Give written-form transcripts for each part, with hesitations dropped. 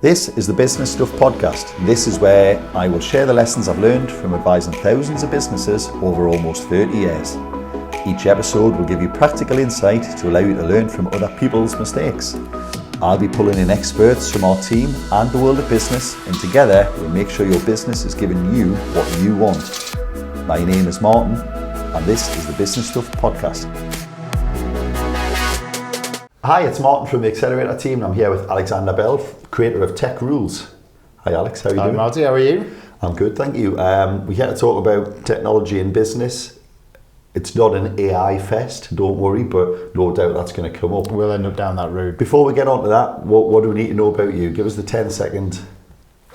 This is the Business Stuff Podcast. This is where I will share the lessons I've learned from advising thousands of businesses over almost 30 years. Each episode will give you practical insight to allow you to learn from other people's mistakes. I'll be pulling in experts from our team and the world of business, and together we'll make sure your business is giving you what you want. My name is Martin, and this is the Business Stuff Podcast. Hi, it's Martin from the Accelerator team, and I'm here with Alexander Bell, creator of Tech Rules. Hi Alex, how are you doing? Hi Marty, how are you? I'm good, thank you. We're here to talk about technology in business. It's not an AI fest, don't worry, but no doubt that's going to come up. We'll end up down that road. Before we get on to that, what do we need to know about you? Give us the 10-second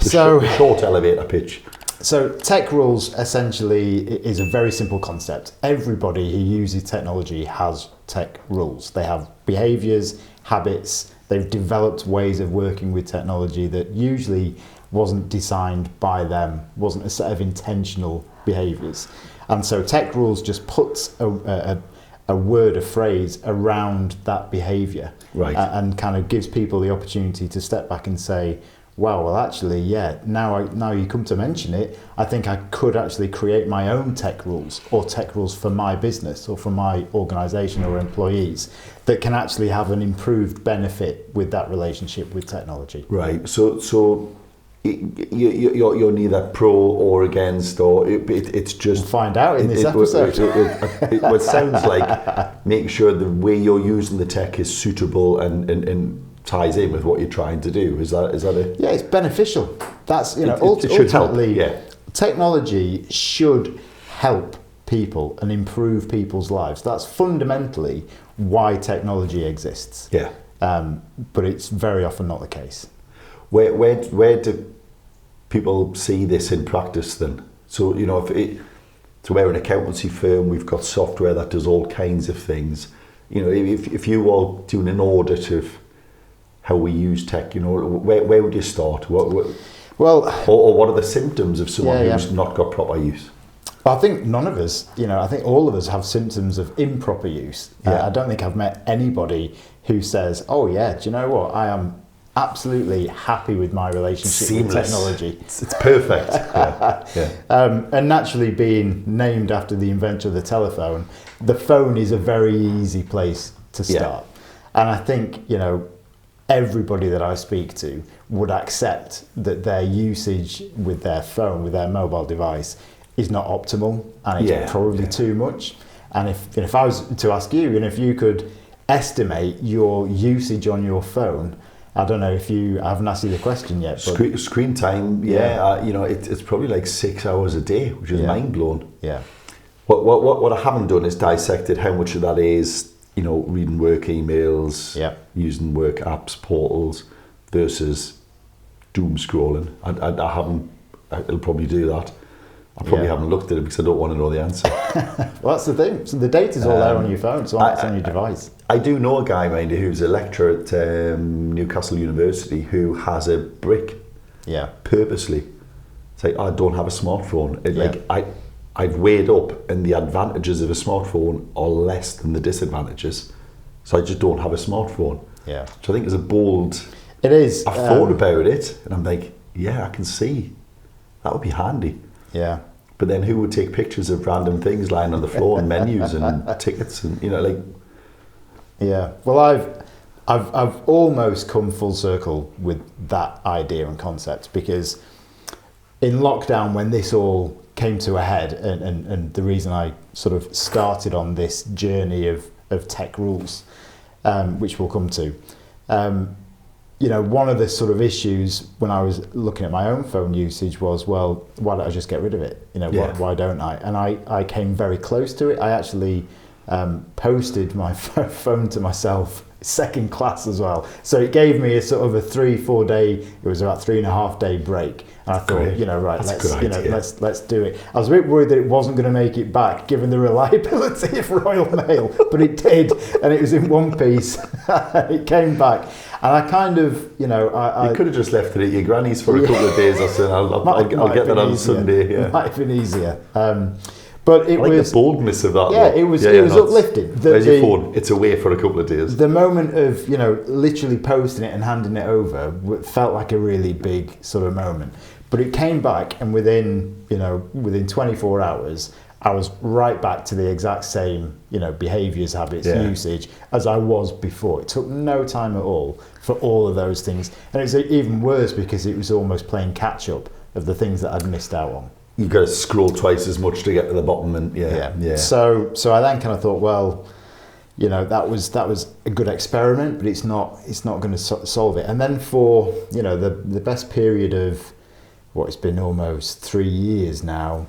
short elevator pitch. So Tech Rules essentially is a very simple concept. Everybody who uses technology has tech rules. They have behaviours, habits, they've developed ways of working with technology that usually wasn't designed by them, wasn't a set of intentional behaviours. And so Tech Rules just puts a word, a phrase around that behaviour, right, and kind of gives people the opportunity to step back and say, wow, well actually, yeah, now you come to mention it, I think I could actually create my own tech rules or tech rules for my business or for my organisation or employees that can actually have an improved benefit with that relationship with technology. Right, so you're neither pro or against, or it's just... We'll find out in this episode. It sounds like making sure the way you're using the tech is suitable and ties in with what you're trying to do. Is that it? Yeah, it's beneficial. That's, it should ultimately, help. Yeah. Technology should help people and improve people's lives. That's fundamentally why technology exists. Yeah. But it's very often not the case. Where do people see this in practice then? So, so we're an accountancy firm, we've got software that does all kinds of things. If you are doing an audit of how we use tech, where would you start? Or what are the symptoms of someone who's not got proper use? I think none of us, I think all of us have symptoms of improper use. Yeah. I don't think I've met anybody who says, oh yeah, do you know what, I am absolutely happy with my relationship with technology. It's perfect. Yeah. And naturally, being named after the inventor of the telephone, the phone is a very easy place to start. Yeah. And I think, everybody that I speak to would accept that their usage with their phone, with their mobile device, is not optimal, and it's probably too much. And if I was to ask you, and if you could estimate your usage on your phone, I don't know if I haven't asked you the question yet. But screen time, it's probably like 6 hours a day, which is mind blown. Yeah. What I haven't done is dissected how much of that is, reading work emails, using work apps, portals, versus doom scrolling. I haven't. I'll probably do that. I probably haven't looked at it because I don't want to know the answer. Well, that's the thing. So the data's all there on your phone, so it's on your device. I do know a guy, mind you, who's a lecturer at Newcastle University who has a brick. Yeah. Purposely. It's like, I don't have a smartphone. I've weighed up, and the advantages of a smartphone are less than the disadvantages. So I just don't have a smartphone. Yeah. Which I think is a bold... It is. I've thought about it, and I'm like, yeah, I can see. That would be handy. Yeah. But then who would take pictures of random things lying on the floor and menus and tickets and, Yeah. Well, I've almost come full circle with that idea and concept, because in lockdown, when this all came to a head, and the reason I sort of started on this journey of tech rules, which we'll come to, one of the sort of issues when I was looking at my own phone usage was, well, why don't I just get rid of it? Why don't I? And I came very close to it. I actually posted my phone to myself second class as well. So it gave me a sort of a 3-4 day, it was about 3.5 day break. And I thought, let's do it. I was a bit worried that it wasn't going to make it back given the reliability of Royal Mail, but it did, and it was in one piece. It came back. And I kind of, you could have just left it at your granny's for a couple of days or so. I'll get that on Sunday. Yeah. It might have been easier. But it I like was the boldness of that. Yeah, though. it was uplifting. Where's your phone? It's away for a couple of days. The moment of literally posting it and handing it over felt like a really big sort of moment. But it came back, and within 24 hours, I was right back to the exact same behaviours, habits, usage as I was before. It took no time at all for all of those things, and it's even worse because it was almost playing catch up of the things that I'd missed out on. You've got to scroll twice as much to get to the bottom, and So I then kind of thought, well, that was a good experiment, but it's not going to solve it. And then for the best period of it's been almost 3 years now,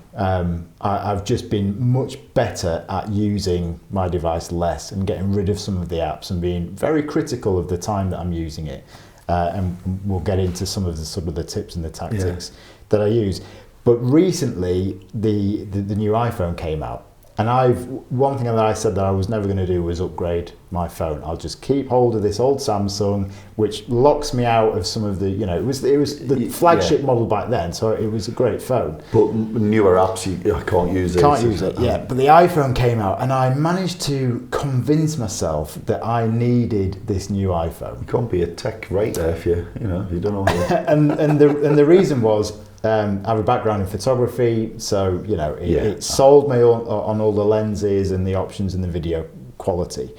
I've just been much better at using my device less and getting rid of some of the apps and being very critical of the time that I'm using it. And we'll get into some of the sort of the tips and the tactics that I use. But recently, the new iPhone came out, and one thing that I said that I was never going to do was upgrade my phone. I'll just keep hold of this old Samsung, which locks me out of some of the it was the flagship model back then, so it was a great phone. But newer apps, I can't use it. Can't use it, yeah. But the iPhone came out, and I managed to convince myself that I needed this new iPhone. You can't be a tech writer if you don't know. and the reason was, I have a background in photography, so it sold me on all the lenses and the options and the video quality,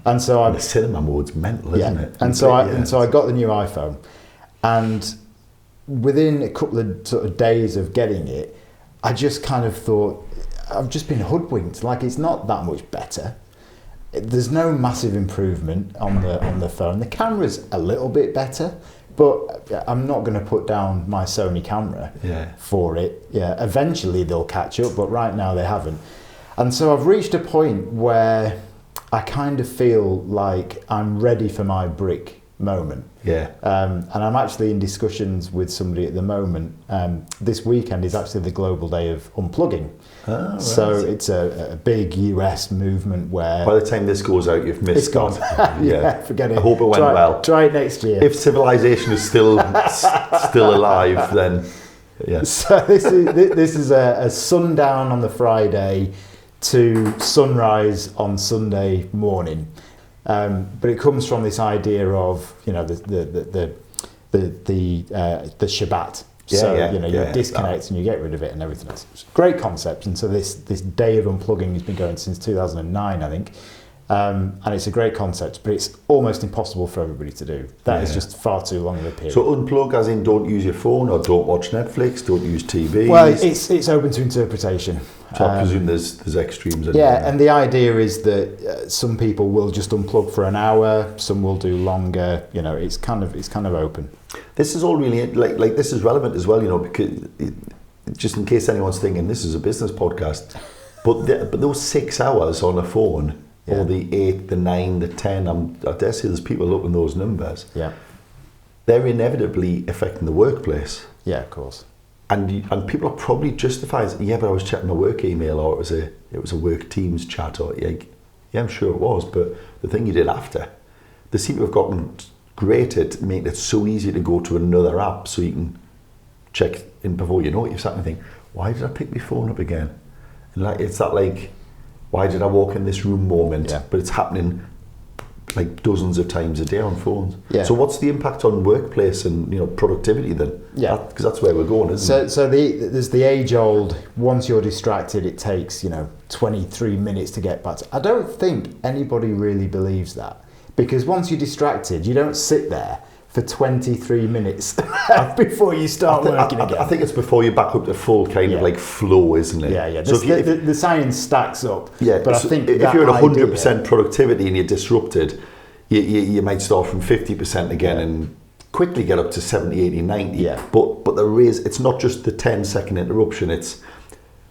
and so the cinema mode's mental, isn't it? And so I got the new iPhone, and within a couple of sort of days of getting it, I just kind of thought, I've just been hoodwinked. Like, it's not that much better. There's no massive improvement on the phone. The camera's a little bit better, but I'm not going to put down my Sony camera for it. Yeah, eventually they'll catch up, but right now they haven't. And so I've reached a point where I kind of feel like I'm ready for my brick moment. Yeah. And I'm actually in discussions with somebody at the moment. This weekend is actually the Global Day of Unplugging. Oh, right. So it's a big US movement where... By the time this goes out, you've missed it's gone. Forget it. I hope it went well. Try it next year. If civilization is still alive, then... Yeah. So this is a sundown on the Friday to sunrise on Sunday morning. But it comes from this idea of the Shabbat. You disconnect and you get rid of it and everything else. It's a great concept, and so this day of unplugging has been going since 2009, I think. And it's a great concept, but it's almost impossible for everybody to do. That is just far too long of a period. So unplug as in don't use your phone, or don't watch Netflix, don't use TV? Well, it's open to interpretation. So I presume there's extremes. And the idea is that some people will just unplug for an hour, some will do longer. It's kind of open. This is all really like this is relevant as well, because just in case anyone's thinking this is a business podcast, but those 6 hours on a phone, or the 8, the 9, the 10, I dare say there's people looking at those numbers. Yeah, they're inevitably affecting the workplace. Yeah, of course. And people are probably justified. Yeah, but I was checking my work email, or it was a work Teams chat, or I'm sure it was. But the thing you did after, they seem to have gotten great at making it so easy to go to another app so you can check in before you know it. You've sat and think, why did I pick my phone up again? And it's that why did I walk in this room moment? Yeah. But it's happening like dozens of times a day on phones. Yeah. So what's the impact on workplace and productivity then? Yeah, because that's where we're going, isn't it? So there's the age old, once you're distracted, it takes 23 minutes to get back to. I don't think anybody really believes that, because once you're distracted, you don't sit there for 23 minutes before you start working again. I think it's before you're back up to full kind of flow, isn't it? Yeah. So the science stacks up. Yeah, but so I think if you're at 100% productivity and you're disrupted, you might start from 50% again and quickly get up to 70, 80, 90. Yeah. But it's not just the 10-second interruption. It's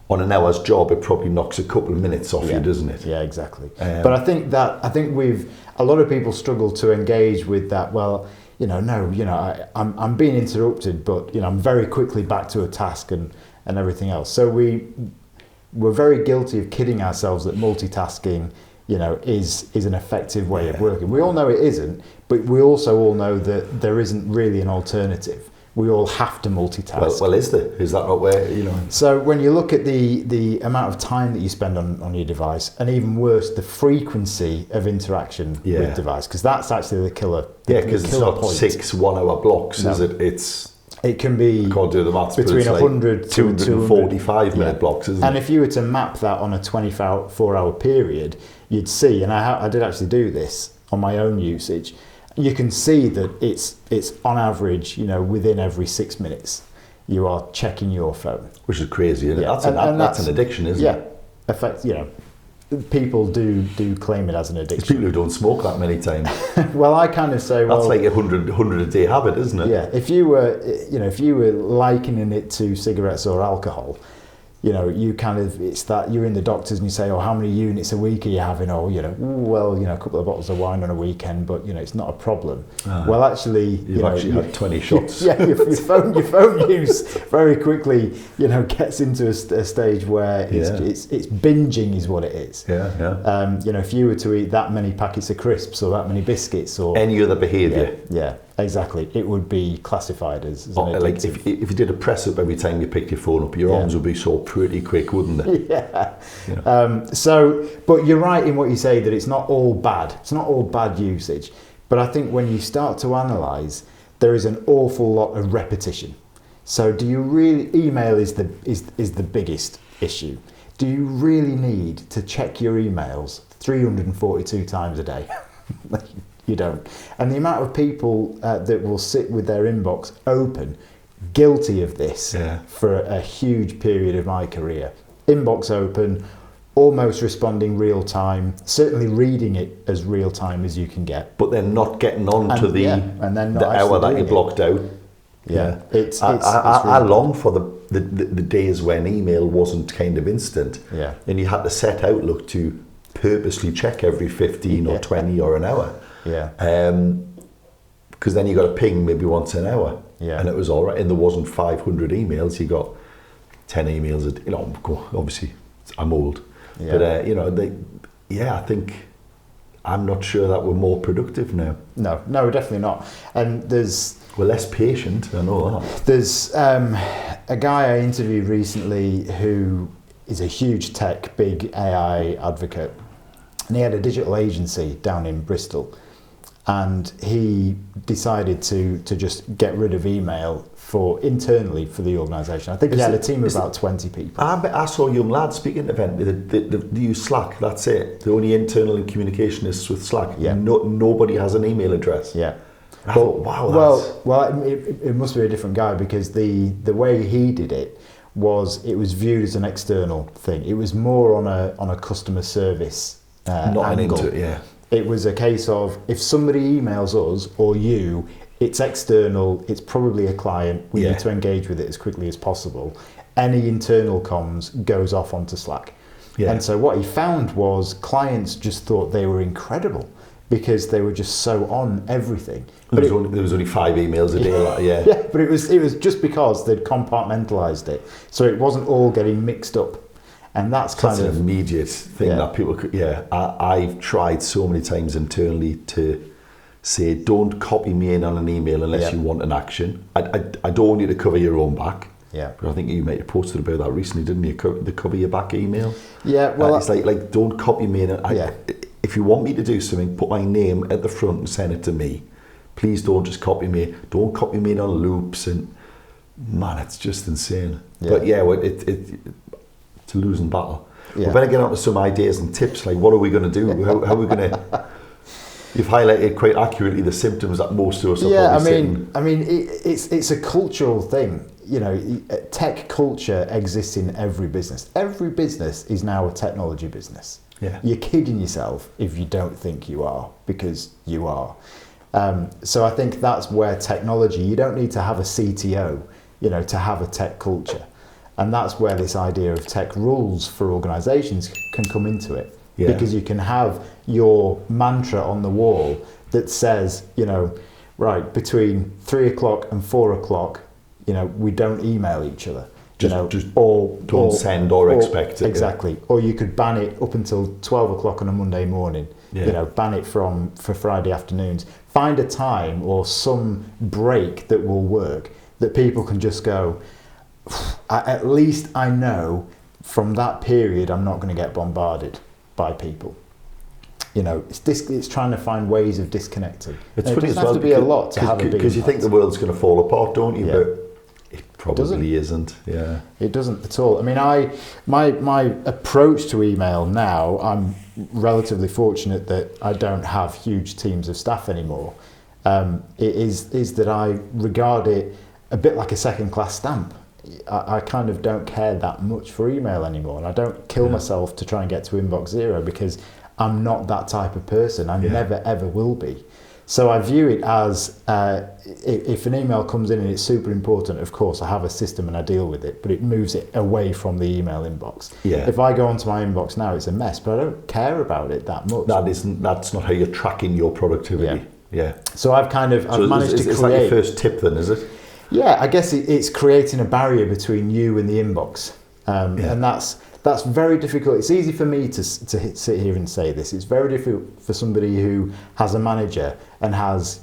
on an hour's job, it probably knocks a couple of minutes off you, doesn't it? Yeah, exactly. But I think a lot of people struggle to engage with that. Well, I'm being interrupted, but I'm very quickly back to a task and everything else. So we're very guilty of kidding ourselves that multitasking, is an effective way of working. We all know it isn't, but we also all know that there isn't really an alternative. We all have to multitask. Well, is that not where, you know? So when you look at the amount of time that you spend on your device, and even worse, the frequency of interaction with device, because that's actually the killer. Because it's not point. 6 1-hour blocks, is it? It can be, I can't do the maths, between 100 to 245 minute blocks, isn't it? And if you were to map that on a 24-hour period, you'd see, and I did actually do this on my own usage, you can see that it's on average, you know, within every 6 minutes, you are checking your phone. Which is crazy, isn't it? That's an addiction, isn't it? You know, people do claim it as an addiction. It's people who don't smoke that many times. Well, I kind of say, that's like a 100 a day habit, isn't it? Yeah. If you were likening it to cigarettes or alcohol, you know, you kind of, it's that you're in the doctors and you say, oh, how many units a week are you having? Or, you know, well, you know, a couple of bottles of wine on a weekend, but, you know, it's not a problem. Well, actually, you've actually had 20 shots. Yeah, your phone use very quickly, you know, gets into a stage where it's binging is what it is. Yeah. You know, if you were to eat that many packets of crisps or that many biscuits or any other behaviour. Yeah. Exactly, it would be classified as an like if you did a press up every time you picked your phone up, your arms would be so pretty quick, wouldn't they? Yeah. You know? But you're right in what you say that it's not all bad. It's not all bad usage. But I think when you start to analyse, there is an awful lot of repetition. So do you really? Email is the biggest issue. Do you really need to check your emails 342 times a day? You don't. And the amount of people that will sit with their inbox open, guilty of this for a huge period of my career. Inbox open, almost responding real time, certainly reading it as real time as you can get. But then not getting on to the hour that you blocked out. Yeah. I long for the days when email wasn't kind of instant. Yeah. And you had to set Outlook to purposely check every 15 or 20 or an hour. Yeah. Because then you got a ping maybe once an hour. Yeah. And it was all right. And there wasn't 500 emails. You got 10 emails. You know, obviously, I'm old. Yeah. But, you know, I think I'm not sure that we're more productive now. No, definitely not. And we're less patient, I know that. There's a guy I interviewed recently who is a huge tech, big AI advocate. And he had a digital agency down in Bristol. And he decided to just get rid of email internally for the organisation. I think he had a team of about 20 people. I saw a young lad speaking at an event. They use Slack, that's it. The only internal communication is with Slack. Yeah. Nobody has an email address. Yeah. I thought, wow. Well, it must be a different guy because the way he did it was viewed as an external thing. It was more on a customer service not angle. into it, yeah. It was a case of if somebody emails us or you, it's external, it's probably a client, we need to engage with it as quickly as possible. Any internal comms goes off onto Slack. Yeah. And so what he found was clients just thought they were incredible because they were just so on everything. There was only 5 emails a day. Yeah, but it was just because they'd compartmentalised it. So it wasn't all getting mixed up. And that's an immediate thing that people could, I've tried so many times internally to say, don't copy me in on an email unless you want an action. I don't want you to cover your own back. Yeah. But I think you might have posted about that recently, didn't you? The cover your back email. Yeah, well... it's like don't copy me in. If you want me to do something, put my name at the front and send it to me. Please don't just copy me. Don't copy me in on loops. And man, it's just insane. Yeah. But it's a losing battle. Yeah. We better get on to some ideas and tips, like what are we going to do? How are we going to... You've highlighted quite accurately the symptoms that most of us are probably it's a cultural thing. You know, tech culture exists in every business. Every business is now a technology business. Yeah. You're kidding yourself if you don't think you are, because you are. So I think that's where technology, you don't need to have a CTO, you know, to have a tech culture. And that's where this idea of tech rules for organizations can come into it. Yeah. Because you can have your mantra on the wall that says, you know, right, between 3 o'clock and 4 o'clock, you know, we don't email each other. Don't send or expect it. Exactly. Yeah. Or you could ban it up until 12 o'clock on a Monday morning. Yeah. You know, ban it for Friday afternoons. Find a time or some break that will work. that people can just go, at least I know from that period I'm not going to get bombarded by people. You know, it's trying to find ways of disconnecting. It's it funny doesn't as well have to be a lot to have a big because you think the world's going to fall apart, don't you? Yeah. But it probably isn't. Yeah, it doesn't at all. I mean, my approach to email now, I'm relatively fortunate that I don't have huge teams of staff anymore. It is that I regard it a bit like a second-class stamp. I kind of don't care that much for email anymore, and I don't kill myself to try and get to inbox zero because I'm not that type of person. I never ever will be. So I view it as if an email comes in and it's super important, of course I have a system and I deal with it, but it moves it away from the email inbox. Yeah. If I go onto my inbox now, it's a mess, but I don't care about it that much. That's not how you're tracking your productivity. Yeah. So I've managed to create. Is that your first tip then, is it? Yeah, I guess it's creating a barrier between you and the inbox, and that's very difficult. It's easy for me to sit here and say this. It's very difficult for somebody who has a manager and has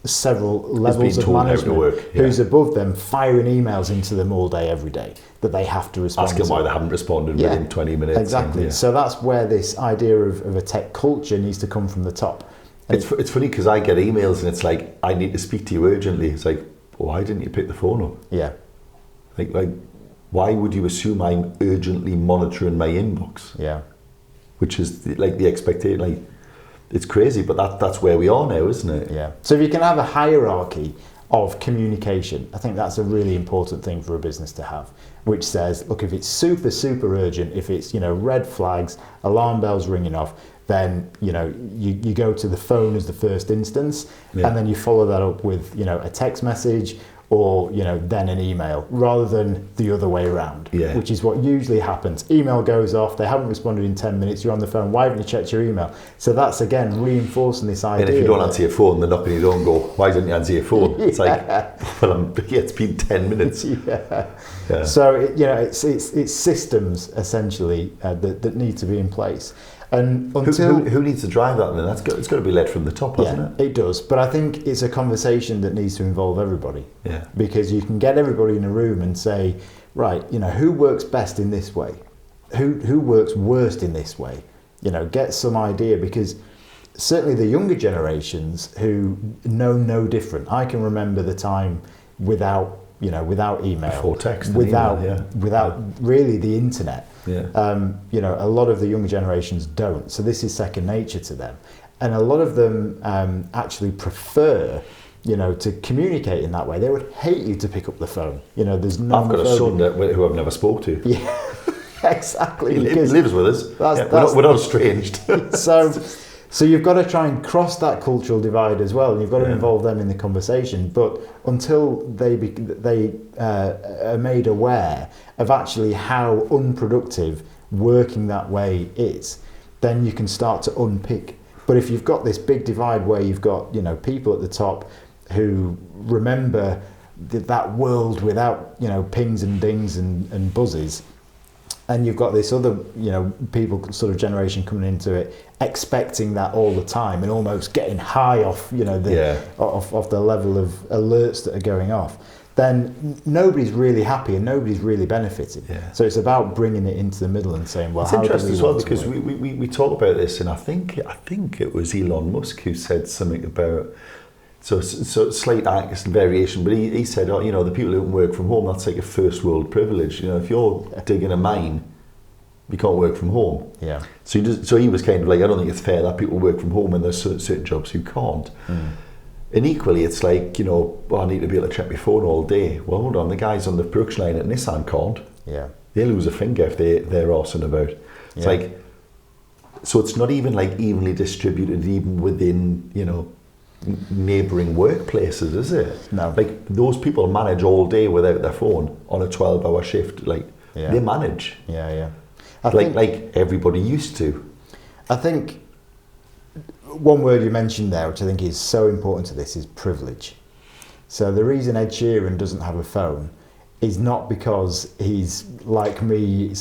several levels of management who's above them, firing emails into them all day, every day, that they have to respond to. Asking why they haven't responded within 20 minutes. Exactly. So that's where this idea of a tech culture needs to come from the top. It's funny because I get emails and it's like, I need to speak to you urgently. It's like, why didn't you pick the phone up? Yeah. Like, why would you assume I'm urgently monitoring my inbox? Yeah. Which is the expectation. Like, it's crazy, but that's where we are now, isn't it? Yeah. So if you can have a hierarchy of communication, I think that's a really important thing for a business to have, which says, look, if it's super, super urgent, if it's, red flags, alarm bells ringing off, then, you go to the phone as the first instance, and then you follow that up with, a text message or, then an email, rather than the other way around, which is what usually happens. Email goes off, they haven't responded in 10 minutes, you're on the phone, why haven't you checked your email? So that's, again, reinforcing this idea. And if you don't answer your phone, they're knocking you down and go, why didn't you answer your phone? It's like, well, it's been 10 minutes. Yeah. So, it's systems, essentially, that need to be in place. And who needs to drive that then? It's got to be led from the top, hasn't it? It does, but I think it's a conversation that needs to involve everybody. Yeah. Because you can get everybody in a room and say, right, who works best in this way? Who works worst in this way? Get some idea, because certainly the younger generations who know no different. I can remember the time without email, before text, without really the internet. Yeah. A lot of the younger generations don't. So this is second nature to them. And a lot of them actually prefer, to communicate in that way. They would hate you to pick up the phone. There's no. I've got a son who I've never spoke to. Yeah, exactly. He lives with us. We're not estranged. So you've got to try and cross that cultural divide as well, and you've got to involve them in the conversation. But until they are made aware of actually how unproductive working that way is, then you can start to unpick. But if you've got this big divide where you've got people at the top who remember that world without pings and dings and buzzes, and you've got this other, people sort of generation coming into it, expecting that all the time and almost getting high off, off the level of alerts that are going off, then nobody's really happy and nobody's really benefiting. Yeah. So it's about bringing it into the middle and saying, well, it's interesting as well, because we talk about this, and I think it was Elon Musk who said something about. So slight variation, but he said, the people who can work from home, that's like a first world privilege. If you're digging a mine, you can't work from home. Yeah. So he was kind of like, I don't think it's fair that people work from home and there's certain jobs who can't. Mm. And equally, it's like, I need to be able to check my phone all day. Well, hold on, the guys on the production line at Nissan can't. Yeah. They lose a finger if they're arsing about. It's like, so it's not even like evenly distributed even within, neighbouring workplaces, is it? No. Like, those people manage all day without their phone on a 12-hour shift. Like, they manage. Yeah. Like everybody used to. I think one word you mentioned there, which I think is so important to this, is privilege. So the reason Ed Sheeran doesn't have a phone is not because he's like me,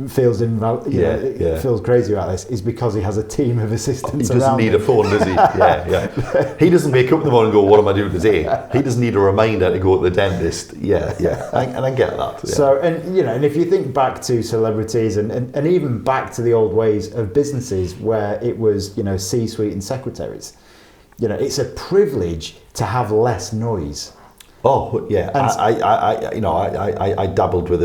feels feels crazy about this, is because he has a team of assistants. He doesn't need a phone, does he? Yeah. He doesn't wake up in the morning and go, what am I doing today? He doesn't need a reminder to go to the dentist. Yeah. And I get that. Yeah. So, and if you think back to celebrities and even back to the old ways of businesses where it was, C-suite and secretaries, it's a privilege to have less noise. Oh yeah, and I dabbled with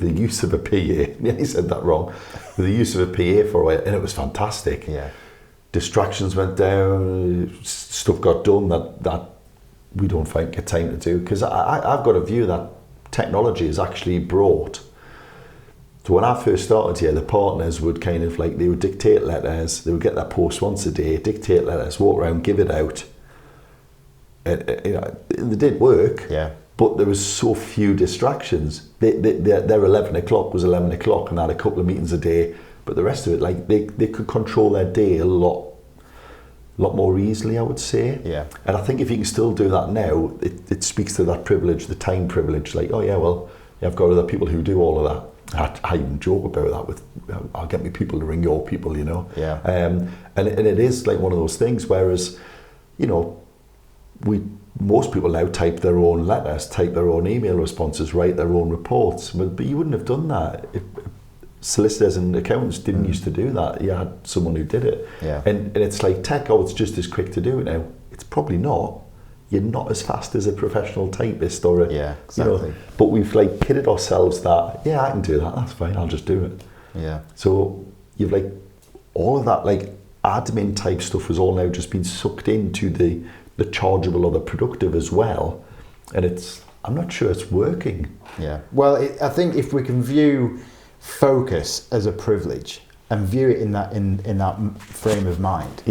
the use of a PA. Yeah, he said that wrong. With the use of a PA for a while, and it was fantastic. Yeah, distractions went down, stuff got done that we don't get time to do. Because I've got a view that technology has actually brought. So when I first started here, the partners would they would dictate letters. They would get their post once a day, dictate letters, walk around, give it out. They did work, but there was so few distractions. Their 11 o'clock was 11 o'clock, and they had a couple of meetings a day. But the rest of it, they could control their day a lot more easily, I would say. Yeah. And I think if you can still do that now, it speaks to that privilege, the time privilege. I've got other people who do all of that. I even joke about that with, I'll get me people to ring your people, Yeah. And it is like one of those things. Whereas, most people now type their own letters, type their own email responses, write their own reports. But you wouldn't have done that if solicitors and accountants didn't used to do that. You had someone who did it. Yeah. And it's like tech, it's just as quick to do it now. It's probably not. You're not as fast as a professional typist or exactly. But we've kidded ourselves that, I can do that, that's fine, I'll just do it. Yeah. So you've all of that admin type stuff has all now just been sucked into the chargeable or the productive as well, and I'm not sure it's working. Yeah. Well, I think if we can view focus as a privilege and view it in that frame of mind,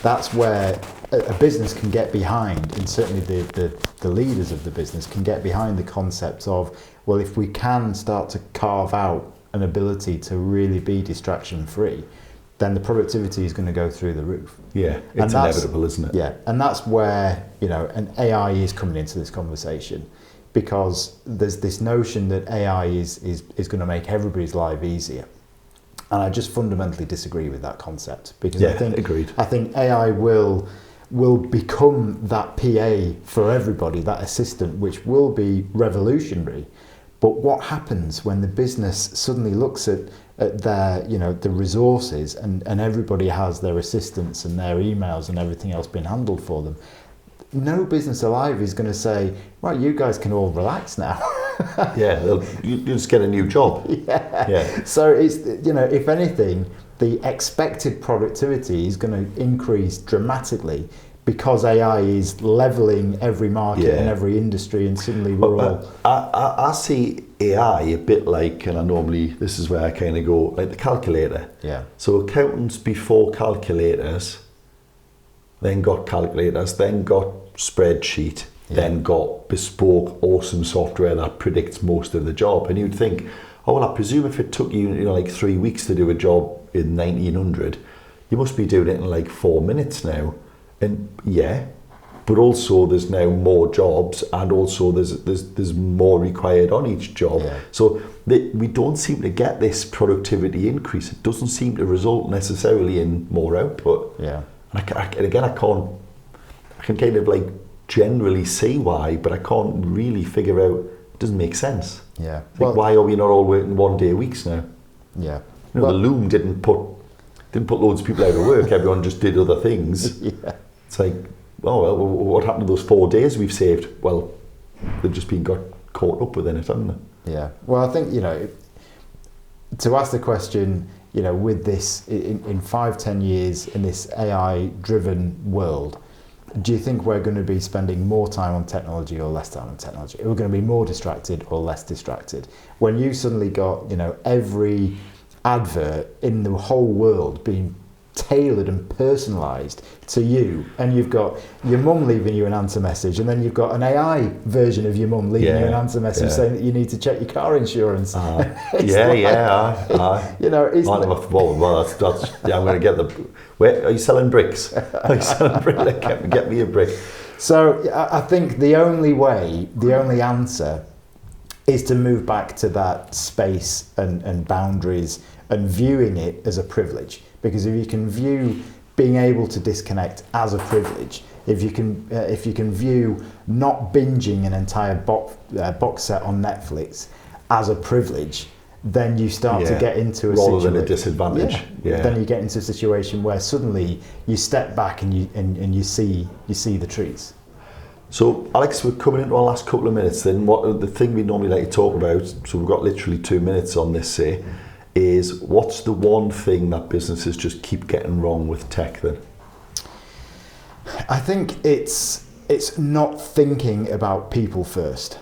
that's where a business can get behind, and certainly the leaders of the business can get behind the concept of, well, if we can start to carve out an ability to really be distraction free, then the productivity is going to go through the roof. Yeah, it's inevitable, isn't it? Yeah, and that's where, and AI is coming into this conversation, because there's this notion that AI is going to make everybody's life easier. And I just fundamentally disagree with that concept, because agreed. I think AI will become that PA for everybody, that assistant, which will be revolutionary. But what happens when the business suddenly looks at their, the resources, and everybody has their assistants and their emails and everything else being handled for them? No business alive is going to say, right, you guys can all relax now. You just get a new job. Yeah. So it's, if anything, the expected productivity is going to increase dramatically, because AI is leveling every market and every industry, and suddenly we're all... I see AI a bit and this is where I kind of go, like the calculator. Yeah. So accountants before calculators, then got calculators, then got spreadsheet, then got bespoke, awesome software that predicts most of the job. And you'd think, I presume if it took you, 3 weeks to do a job in 1900, you must be doing it in 4 minutes now. And but also there's now more jobs, and also there's more required on each job. Yeah. So we don't seem to get this productivity increase. It doesn't seem to result necessarily in more output. Yeah. And I can kind of generally see why, but I can't really figure out. It doesn't make sense. Yeah. Why are we not all working 1 day weeks now? Yeah. The loom didn't put loads of people out of work. Everyone just did other things. Yeah. It's what happened to those 4 days we've saved? Well, they've just been got caught up within it, haven't they? Yeah. Well, I think, to ask the question, with this, in 5-10 years, in this AI-driven world, do you think we're going to be spending more time on technology or less time on technology? Are we going to be more distracted or less distracted? When you suddenly got, every advert in the whole world being tailored and personalised to you, and you've got your mum leaving you an answer message, and then you've got an AI version of your mum leaving you an answer message saying that you need to check your car insurance. It's I'm going to get where are you selling bricks? Are you selling brick? Get me a brick. So I think the only answer is to move back to that space and boundaries and viewing it as a privilege. Because if you can view being able to disconnect as a privilege, if you can view not binging an entire box set on Netflix as a privilege, then you start to get into a rather situation, than a disadvantage. Then you get into a situation where suddenly you step back and you see the trees. So, Alex, we're coming into our last couple of minutes. Then, what the thing we normally like to talk about? So we've got literally 2 minutes on this. Is what's the one thing that businesses just keep getting wrong with tech? Then, I think it's not thinking about people first.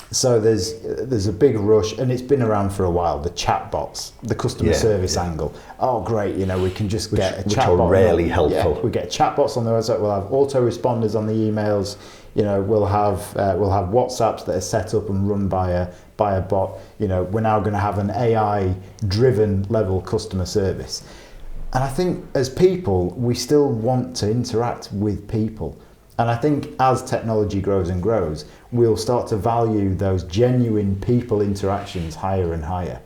So there's a big rush, and it's been around for a while. The chatbots, the customer service angle. Oh, great! We can just get a chatbot. Which are rarely helpful. Yeah, we get chatbots on the website. We'll have autoresponders on the emails. We'll have WhatsApps that are set up and run by a bot. We're now going to have an AI-driven level customer service. And I think as people, we still want to interact with people. And I think as technology grows and grows, we'll start to value those genuine people interactions higher and higher.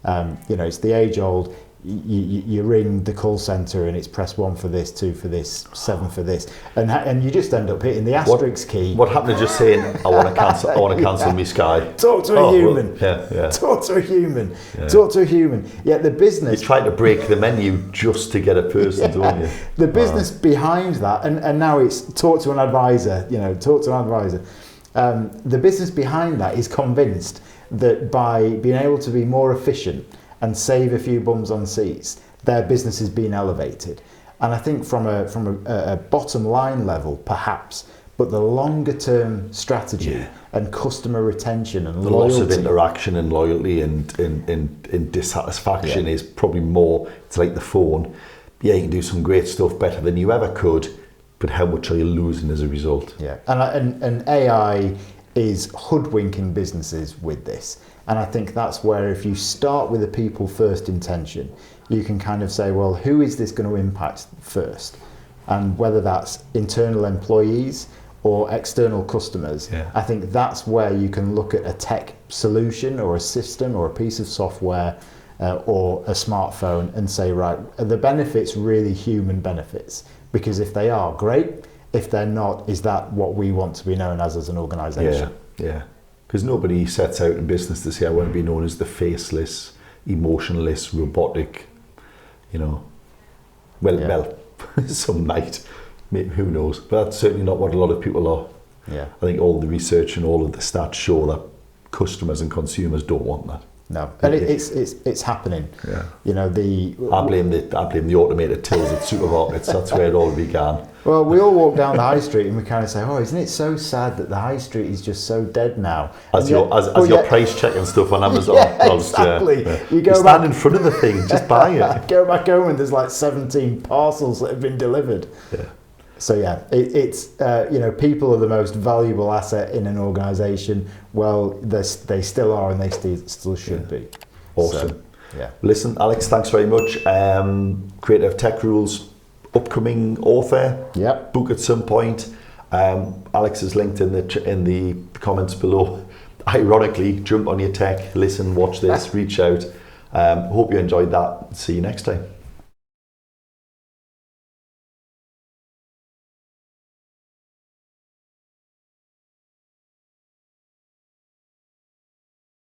It's the age-old, you ring the call centre and it's press 1 for this, 2 for this, 7 for this, and you just end up hitting the asterisk key. What happened to just saying, I want to cancel my Sky? Talk to a human. Well, Talk to a human. Yeah. Talk to a human. Yeah, the business. You try to break the menu just to get a person, don't you? The business behind that, and now it's talk to an advisor. Talk to an advisor. The business behind that is convinced that by being able to be more efficient and save a few bums on seats, their business is being elevated. And I think from a bottom line level, perhaps, but the longer term strategy and customer retention and loyalty. The loss of interaction and loyalty and dissatisfaction is probably more, it's like the phone. Yeah, you can do some great stuff better than you ever could, but how much are you losing as a result? Yeah, and AI is hoodwinking businesses with this. And I think that's where if you start with a people first intention, you can kind of say, well, who is this going to impact first? And whether that's internal employees or external customers, I think that's where you can look at a tech solution or a system or a piece of software or a smartphone and say, right, are the benefits really human benefits? Because if they are, great. If they're not, is that what we want to be known as an organisation? Yeah. Because nobody sets out in business to say, I want to be known as the faceless, emotionless, robotic, Well, some might, maybe, who knows? But that's certainly not what a lot of people are. Yeah. I think all the research and all of the stats show that customers and consumers don't want that. No, and it's happening. Yeah. I blame the automated tills at supermarkets. That's where it all began. Well, we all walk down the high street and we kind of say, "Oh, isn't it so sad that the high street is just so dead now?" As your price checking stuff on Amazon. Exactly. You stand in front of the thing, just buy it. Go back home and there's like 17 parcels that have been delivered. Yeah. So it's people are the most valuable asset in an organisation. Well, they still are, and they still should be. Awesome. So, Listen, Alex, thanks very much. Creative Tech Rules, upcoming author. Yep. Book at some point. Alex is linked in the comments below. Ironically, jump on your tech, listen, watch this, reach out. Hope you enjoyed that. See you next time.